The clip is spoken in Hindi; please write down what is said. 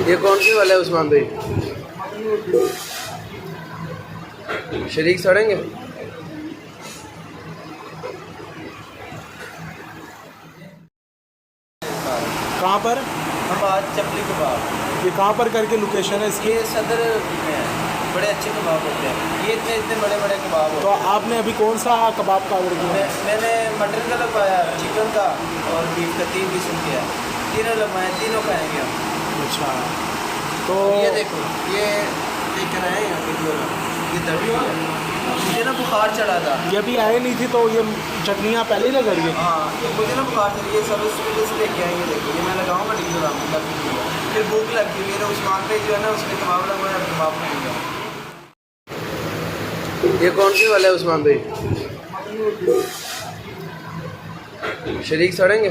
ये कौन सी वाला है उस्मान भाई? शरीक सड़ेंगे। कहाँ पर? हम आज चपली कबाब, ये कहाँ पर करके लोकेशन है इसकी? ये सदर में है। बड़े अच्छे कबाब होते हैं, ये इतने इतने बड़े बड़े कबाब होते तो हैं। आपने अभी कौन सा कबाब का ऑर्डर किया? मैंने मटन का लगवाया, चिकन का और बीफ का 3 किस्म किया, तीनों लगवाए, तीनों खाएंगे हम। अच्छा, तो ये देखो, ये लेकर आए हैं वीडियो में, ये दबी हुई है, मुझे ना बुखार चढ़ा था। ये भी आए नहीं थी तो ये चटनियाँ पहले ही लग रही है। हाँ, ये मुझे ना बुखार चढ़ी, ये सब इस वजह से लेके आए। ये देखो, ये मैं लगाऊंगा टीचर आपको, फिर भूख लगी। मेरे उस्मान पे जो है ना, उसने कबाब लगवाया, कबाब खाएंगे। ये कौन सी वाला है उस्मान भाई? शरीक सड़ेंगे।